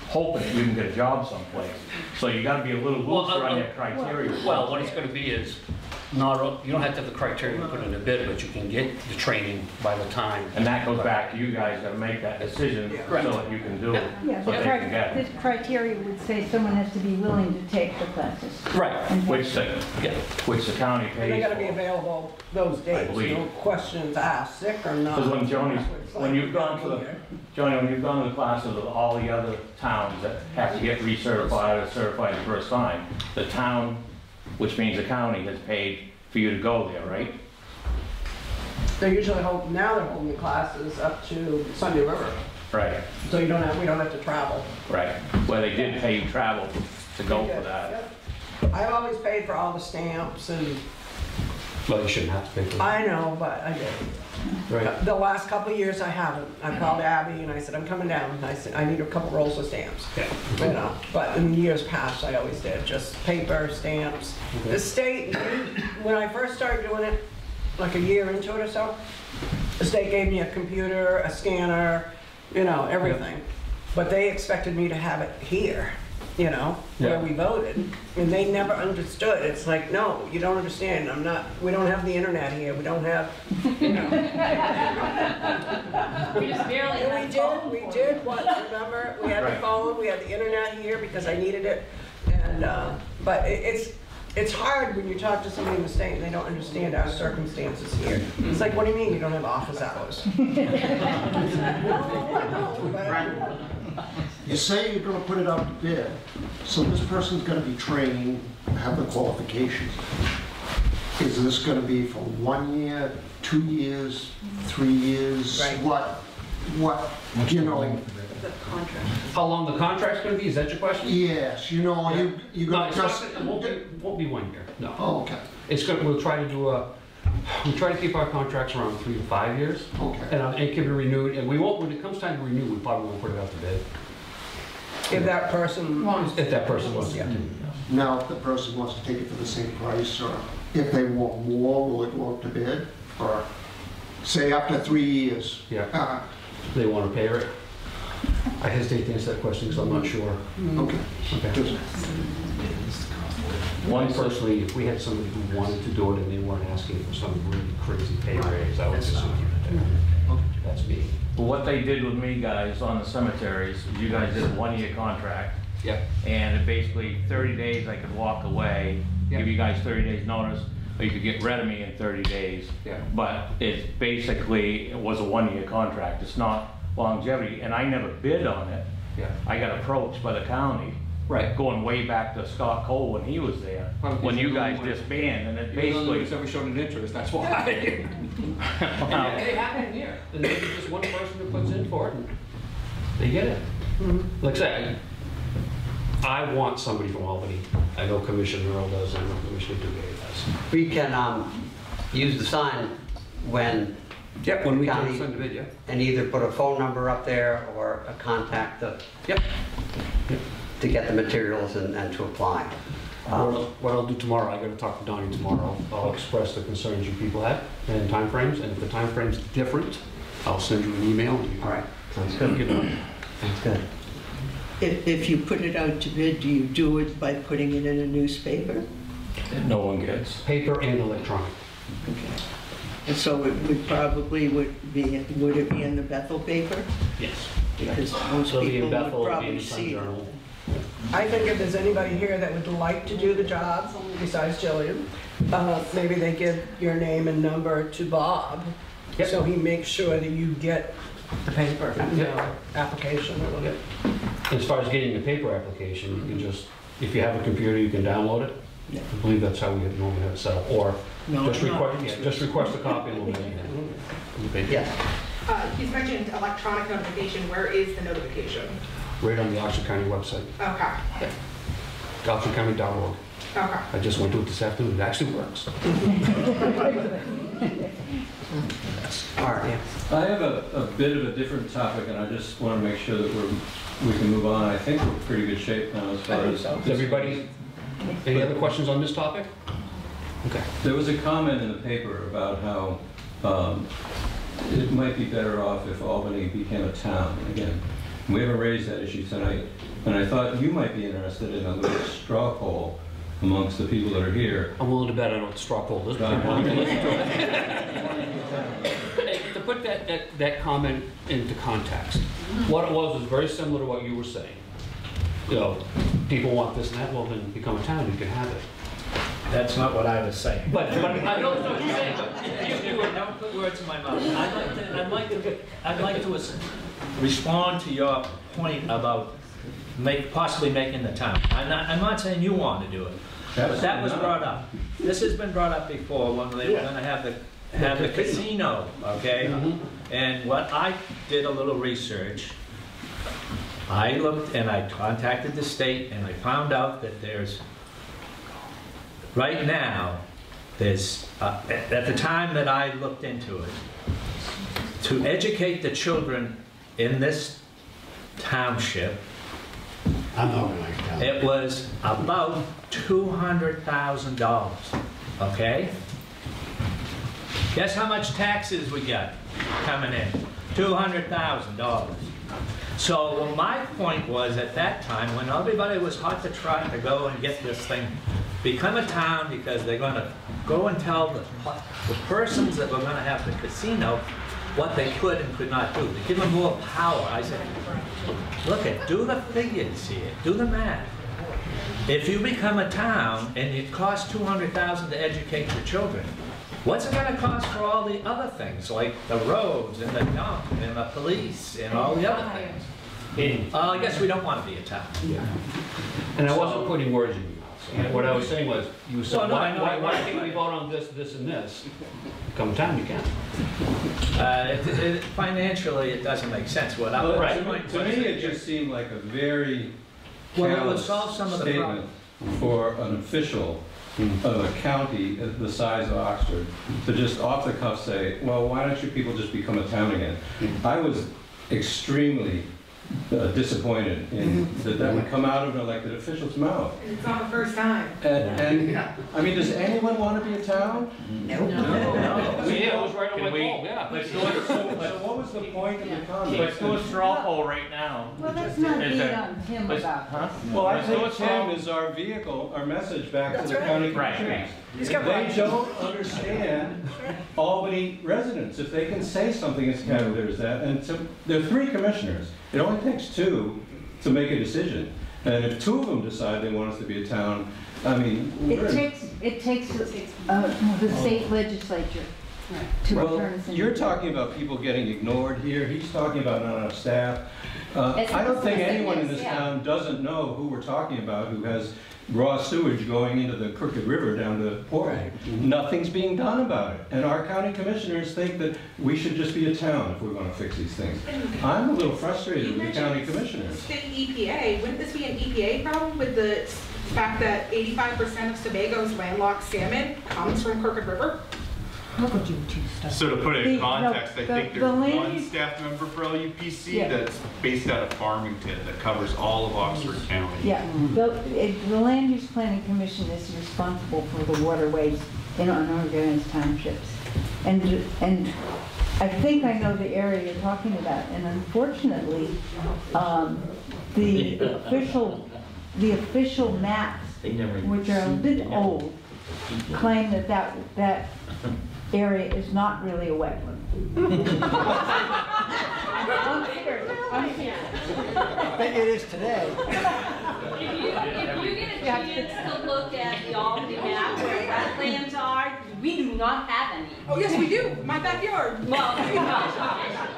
hoping you can get a job someplace. So you gotta be a little looser on your criteria. Well, what it's going to be is, you don't have to have the criteria to put in a bid, but you can get the training by the time. And that goes back to you guys gotta make that decision so that you can do it, Yeah, so they can get it. this criteria would say someone has to be willing to take the classes. Right, which the county pays for. And they gotta be available those days, no questions asked, sick or not. Because when you've gone to the classes of all the other towns that have to get recertified or certified the first time, the town, which means the county, has paid for you to go there, right? They're usually now they're holding the classes up to Sunday River. Right. So we don't have to travel. Right. Well, they did pay you travel to go for that. Yep. I've always paid for all the stamps and. Well, you shouldn't have to pay for that. I know, but I did. Right. The last couple of years I haven't. I called Abby and I said, I'm coming down. And I said, I need a couple rolls of stamps. Yeah. You know, but in years past, I always did, just paper, stamps. The state, when I first started doing it, like a year into it or so, the state gave me a computer, a scanner, you know, everything. But they expected me to have it here, you know, where we voted. And they never understood. It's like, no, you don't understand. We don't have the internet here. We don't have, you know. We just barely have we did what, remember? We had the phone, we had the internet here because I needed it. And, but it's hard when you talk to somebody in the state and they don't understand our circumstances here. It's like, what do you mean you don't have office hours? You say you're gonna put it out to bid, so this person's gonna be trained, have the qualifications. Is this gonna be for 1 year, 2 years, 3 years? Right. What, you know? The contract. How long the contract's going to be? Is that your question? Yes, you know, you're No, gonna just. it won't be 1 year. No. Oh, okay. It's going. We'll try to keep our contracts around 3 to 5 years. Okay. And keep it renewed. And we won't. When it comes time to renew, we probably won't put it out to bid. If that person wants. If that person wants to. Yeah. Now, if the person wants to take it for the same price, or if they want more, will it go up to bid? Or say after 3 years? Yeah. They want to pay it. I hesitate to answer that question because I'm not sure. Okay. Okay. One personally, if we had somebody who wanted to do it and they weren't asking for some really crazy pay raise, I would just keep it there. That's me. Well, what they did with me, guys, on the cemeteries, you guys did a 1-year contract. Yeah. And it basically 30 days I could walk away, give you guys 30 days notice, or you could get rid of me in 30 days. Yeah. But it was a 1-year contract. It's not longevity, and I never bid on it. Yeah. I got approached by the county. Right. Going way back to Scott Cole when he was there, when you guys disbanded, and it basically. Never showed an interest, that's why. It happened here. And there's just one person who puts in for it, and they get it. Like I say, I want somebody from Albany. I know Commissioner Earl does, and I know Commissioner Duguay does. We can use the sign when when we county, send the bid, and either put a phone number up there or a contact to get the materials and to apply. What I'll do tomorrow, I got to talk to Donnie tomorrow. I'll express the concerns you people have and timeframes, and if the timeframe's different, I'll send you an email. All right, sounds good. Sounds good. If you put it out to bid, do you do it by putting it in a newspaper? No one gets. Paper and electronic. Okay. And so it would probably would it be in the Bethel paper? Yes. Because most So it'll be in people Bethel, would it'll be in probably the Sun see it. Journal. I think if there's anybody here that would like to do the job, besides Jillian, maybe they give your name and number to Bob, Yep. so he makes sure that you get the paper, application or whatever. As far as getting the paper application, you can just, if you have a computer, you can download it. Yeah. I believe that's how we normally have it set up, or No, just I'm not request, yeah, just request a copy and we'll mail you the paper. Yeah. He's mentioned electronic notification. Where is the notification? Right on the Oxford County website, Okay. oxfordcounty.org. Okay. I just went to it this afternoon, it actually works. All right, yeah. I have a bit of a different topic, and I just want to make sure that we can move on. I think we're in pretty good shape now as far as... Is everybody, any other questions on this topic? Okay. There was a comment in the paper about how it might be better off if Albany became a town again. We haven't raised that issue tonight, and I thought you might be interested in a little straw poll amongst the people that are here. I'm willing to bet I know what the straw poll is. To put that comment into context, what it was very similar to what you were saying. You know, people want this and that, well then become a town, you can have it. That's not what I was saying. But I know what you're saying, but Don't put words in my mouth. I'd like to respond to your point about possibly making the town. I'm not saying you want to do it, but that was brought up. This has been brought up before when they were going to have the casino, okay? And what I did a little research. I looked and I contacted the state and I found out that right now, at the time that I looked into it, to educate the children in this township, it was about $200,000, okay? Guess how much taxes we got coming in? $200,000. So my point was at that time, when everybody was hot to trot to go and get this thing, become a town, because they're going to go and tell the persons that were going to have the casino what they could and could not do. To give them more power. I said, look do the figures here, do the math. If you become a town and it costs $200,000 to educate your children, what's it going to cost for all the other things, like the roads and the dump and the police and all the other things? I guess we don't want to be a town. Yeah. And I wasn't putting words in your mouth. What I was saying was, you said, why can't we vote on this, this, and this? Come a town, you can. Financially, it doesn't make sense. To me, it just seemed like a very callous statement for an official of a county the size of Oxford to just off the cuff say, well, why don't you people just become a town again? I was extremely disappointed in that would come out of an elected official's mouth. It's not the first time. And I mean, does anyone want to be a town? No. Yeah, it was right on my ball, yeah. So what was the point of the comment? Let's do a straw poll right now. Well, that's not being on him about Huh? Well, I think Tim is our vehicle, our message back to the county commissioners. They don't understand Albany residents. If they can say something as cavalier as that, and there are 3 commissioners. It only takes 2 to make a decision. And if 2 of them decide they want us to be a town, I mean, it takes the state legislature to turn us into. You're talking about people getting ignored here. He's talking about not enough staff. I don't think anyone in this town doesn't know who we're talking about who has raw sewage going into the Crooked River down to Portland. Nothing's being done about it. And our county commissioners think that we should just be a town if we're going to fix these things. I'm a little frustrated with the county commissioners. State EPA, wouldn't this be an EPA problem with the fact that 85% of Sebago's landlocked salmon comes from Crooked River? So to put it in context, I think there's one staff member for LUPC that's based out of Farmington that covers all of Oxford County. Yeah, the Land Use Planning Commission is responsible for the waterways in unorganized townships. And I think I know the area you're talking about, and unfortunately, the official maps, which are a bit old, claim that area is not really a wetland. I'm serious. I bet it is today. If you get a chance to look at the Albany map where wetlands are, we do not have any. Oh, yes, we do. My backyard. Well,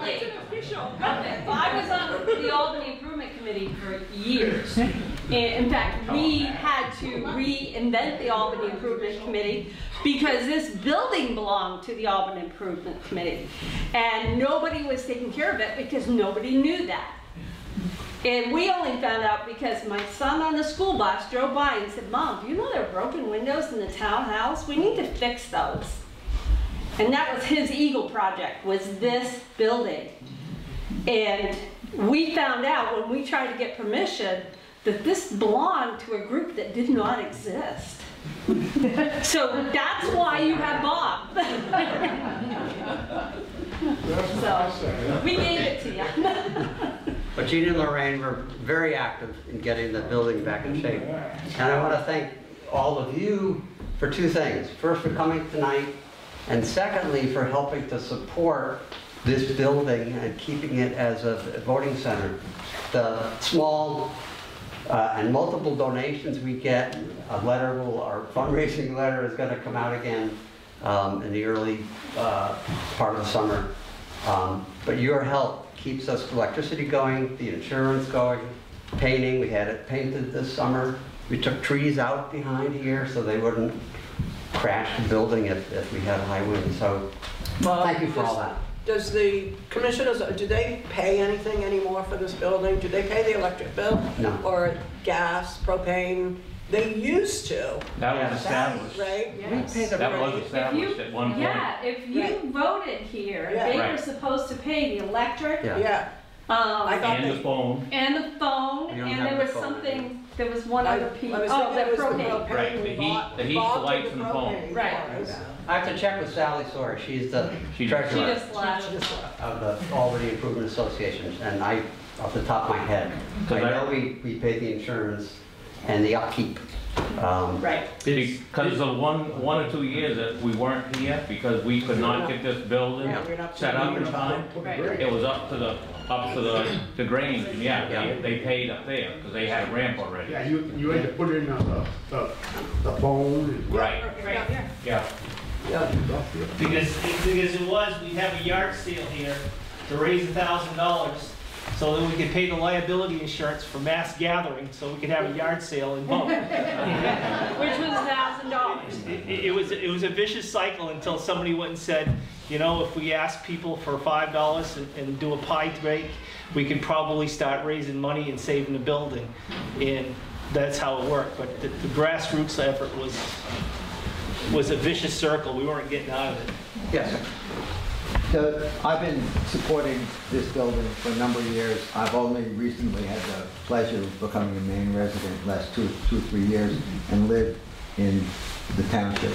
It's an official. okay. Well, I was on the Albany Improvement Committee for years. In fact, we had to reinvent the Albany Improvement Committee because this building belonged to the Albany Improvement Committee. And nobody was taking care of it because nobody knew that. And we only found out because my son on the school bus drove by and said, "Mom, do you know there are broken windows in the townhouse? We need to fix those." And that was his Eagle project, was this building. And we found out when we tried to get permission that this belonged to a group that did not exist. So that's why you have Bob. So we gave it to you. But Gene and Lorraine were very active in getting the building back in shape. And I want to thank all of you for two things. First, for coming tonight, and secondly, for helping to support this building and keeping it as a voting center. The small and multiple donations we get, our fundraising letter is going to come out again in the early part of the summer. But your help keeps us electricity going, the insurance going, painting. We had it painted this summer. We took trees out behind here so they wouldn't crash the building if we had high winds. So thank you for all that. Does the commissioners, do they pay anything anymore for this building? Do they pay the electric bill? No. Or gas, propane? They used to. That was established. Right? Yes. That was established at one point. Yeah, if you voted here, Yeah. they were Right. supposed to pay the electric. Yeah. I thought And the phone. And the phone, You don't and have there the was phone something, there was one other piece. I was Oh, thinking the it was the propane. propane. Right, the We heat- bought- the we heat, bought the lights, the and the phone. propane Right. for us. I have to check with Sally Sawyer. She's the She treasurer She just left. of the Albany Improvement Association. And I, off the top of my head, I know we pay the insurance and the upkeep. Right. Because of one or 2 years that we weren't here because we could not get this building set up in time. Right. It was up to the Grange, and they paid up there because they had a ramp already. Yeah, you had to put in the phone. Right. Right. Yeah. Because we'd have a yard sale here to raise $1,000 so that we could pay the liability insurance for mass gathering, so we could have a yard sale and vote. Which was $1,000. It was a vicious cycle until somebody went and said, you know, if we ask people for $5 and do a pie break, we could probably start raising money and saving the building. And that's how it worked. But the grassroots effort was a vicious circle. We weren't getting out of it. Yes. So I've been supporting this building for a number of years. I've only recently had the pleasure of becoming a Maine resident the last two or 3 years and live in the township.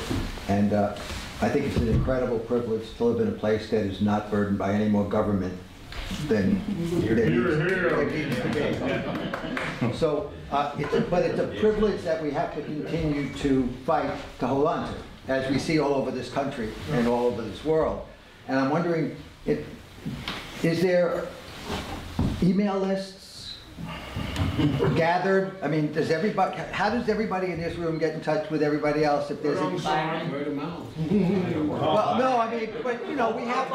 And I think it's an incredible privilege to live in a place that is not burdened by any more government than it needs to be. So, but it's a privilege that we have to continue to fight to hold on to, as we see all over this country and all over this world. And I'm wondering, is there email lists gathered? I mean, how does everybody in this room get in touch with everybody else if there's a... Word of mouth. Well, no, I mean, but you know, we have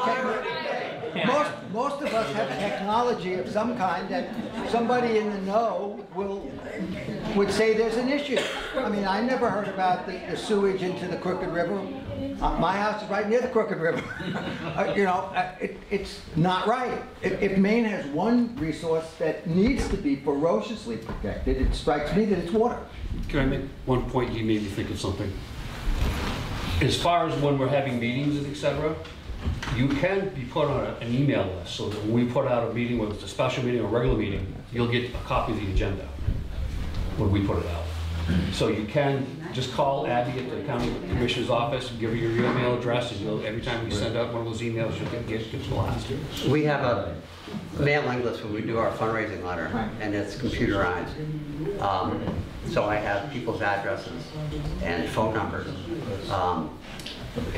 most of us have technology of some kind that somebody in the know would say there's an issue. I mean, I never heard about the sewage into the Crooked River. My house is right near the Crooked River. You know, it's not right. If Maine has one resource that needs to be ferociously protected, it strikes me that it's water. Can I make one point? You made me think of something. As far as when we're having meetings, etc., you can be put on an email list so that when we put out a meeting, whether it's a special meeting or a regular meeting, you'll get a copy of the agenda when we put it out. So you can just call Abby at the county commissioner's office, give her your email address, and every time we send out one of those emails, you'll get blast. We have a mailing list when we do our fundraising letter, and it's computerized. So I have people's addresses and phone numbers.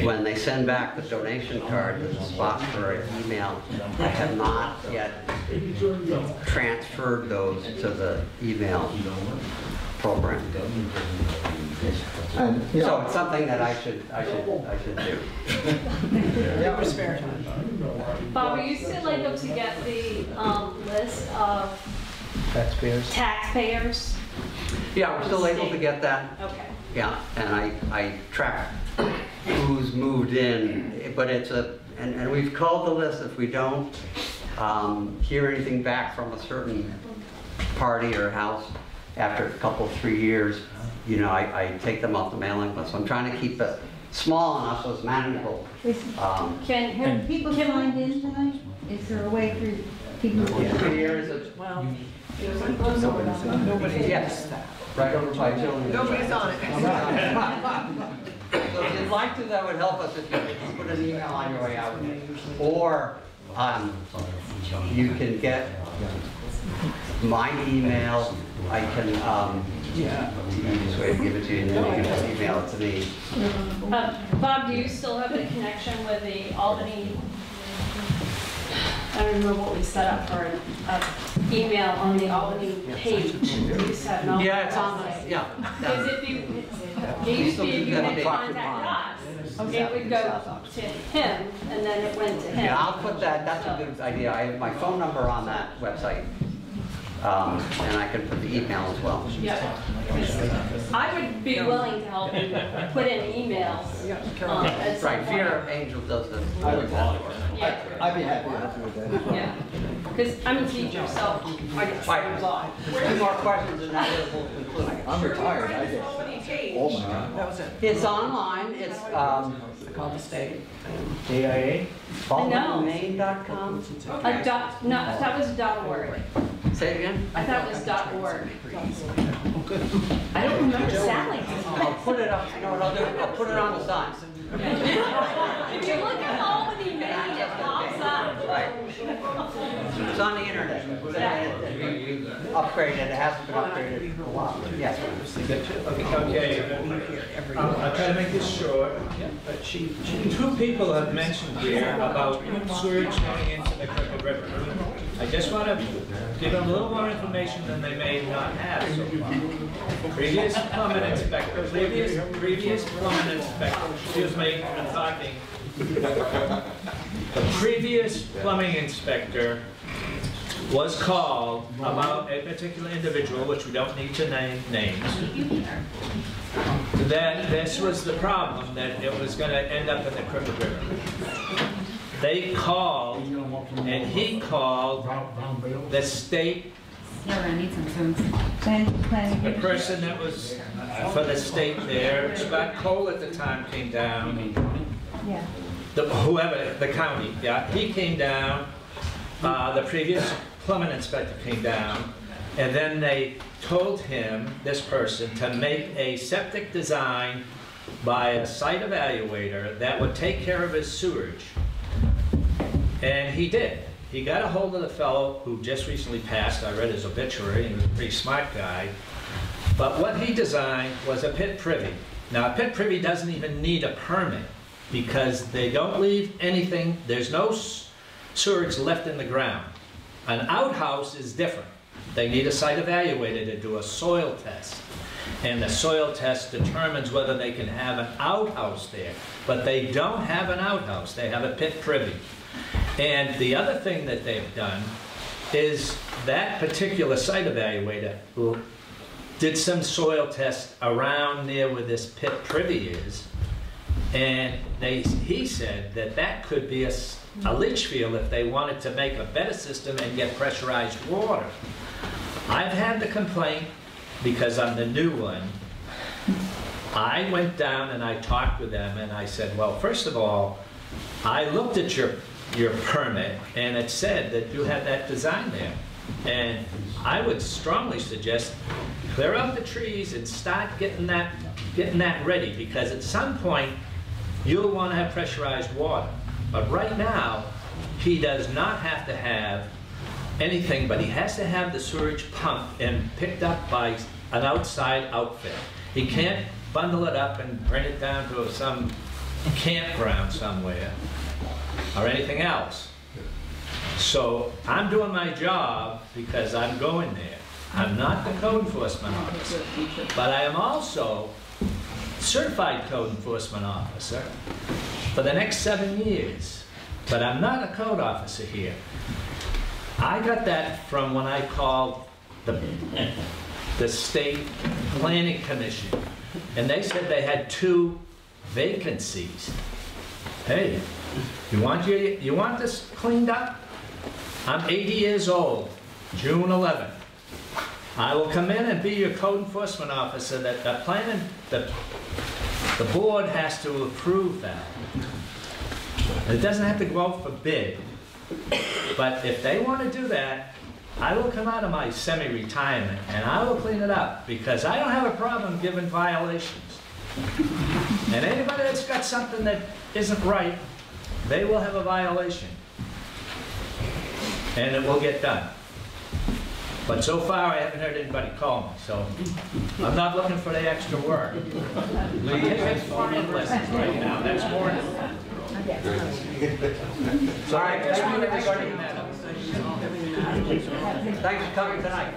when they send back the donation card, there's a spot for an email. I have not yet transferred those to the email program. So it's something that I should do. Yeah, spare time. Bob, are you still able to get the list of taxpayers? Yeah, we're still able to get that. Okay. Yeah, and I track who's moved in, but it's and we've called the list if we don't hear anything back from a certain party or house after a couple, 3 years, you know, I take them off the mailing list. So I'm trying to keep it small enough so it's manageable. Have people signed in tonight? Is there a way for people to? Well, nobody. Yes, right over by children. Nobody's on it. So if you'd like to, that would help us if you could put an email on your way out. Or you can get my email. I can, the easiest way to give it to you, and then you can just email it to me. Bob, do you still have the connection with the Albany? I don't remember what we set up for an email on the Albany page. We used to have an Albany Yeah, it's on website. the, yeah. Because if you, it used to be if you had contacted us, it would go to him, and then it went to him. Yeah, I'll put that, that's a good idea. I have my phone number on that website. And I can put the email as well. Yeah. I would be willing to help you put in emails. Right, Fear Angel does the. Yeah. I'd be happy to help you with that. Yeah. Because I'm a teacher, so I get times off. Any more questions and that will conclude. I'm retired, I get, oh my God. That was it. It's online, it's Called the state. AIA? No, BaltimoreMaine.com? that was .org. Say it again? I thought it was .org. I don't remember Sally. I'll put it up, you know what I'll do? I'll put it on the sign. If you look at Albany, Maine, it pops up. Right. It's on the internet. Upgraded, it hasn't been upgraded for a while. Yes. Okay, I'll try to make this short. Two people have mentioned here about sewage going into the Crooked River. I just want to give them a little more information than they may not have so far. Previous plumbing inspector, excuse me, I'm talking. The previous plumbing inspector was called about a particular individual, which we don't need to name names, that this was the problem, that it was going to end up in the Crooked River. They called, and he called the state, the person that was for the state there, Scott Cole at the time came down, whoever, the county, yeah, he came down, the previous plumbing inspector came down, and then they told him, this person, to make a septic design by a site evaluator that would take care of his sewage. And he did. He got a hold of the fellow who just recently passed. I read his obituary, and he was a pretty smart guy. But what he designed was a pit privy. Now, a pit privy doesn't even need a permit because they don't leave anything. There's no sewage left in the ground. An outhouse is different. They need a site evaluator to do a soil test. And the soil test determines whether they can have an outhouse there. But they don't have an outhouse. They have a pit privy. And the other thing that they've done is that particular site evaluator did some soil tests around near where this pit privy is, and he said that that could be a leach field if they wanted to make a better system and get pressurized water. I've had the complaint because I'm the new one. I went down and I talked with them and I said, well, first of all, I looked at your permit and it said that you had that design there. And I would strongly suggest clear out the trees and start getting that ready, because at some point you'll want to have pressurized water. But right now, he does not have to have anything, but he has to have the sewage pumped and picked up by an outside outfit. He can't bundle it up and bring it down to some campground somewhere or anything else. So I'm doing my job because I'm going there. I'm not the code enforcement officer, but I am also certified code enforcement officer for the next 7 years. But I'm not a code officer here. I got that from when I called the State Planning Commission, and they said they had 2 vacancies. Hey, you want this cleaned up? I'm 80 years old, June 11th. I will come in and be your code enforcement officer. That the board has to approve that. It doesn't have to go out for bid, but if they want to do that, I will come out of my semi-retirement and I will clean it up, because I don't have a problem giving violations. And anybody that's got something that isn't right, they will have a violation. And it will get done. But so far, I haven't heard anybody call me, so I'm not looking for the extra work. I'm taking farming lessons right now, that's more than... All right, thank you, everybody. Thanks for coming tonight.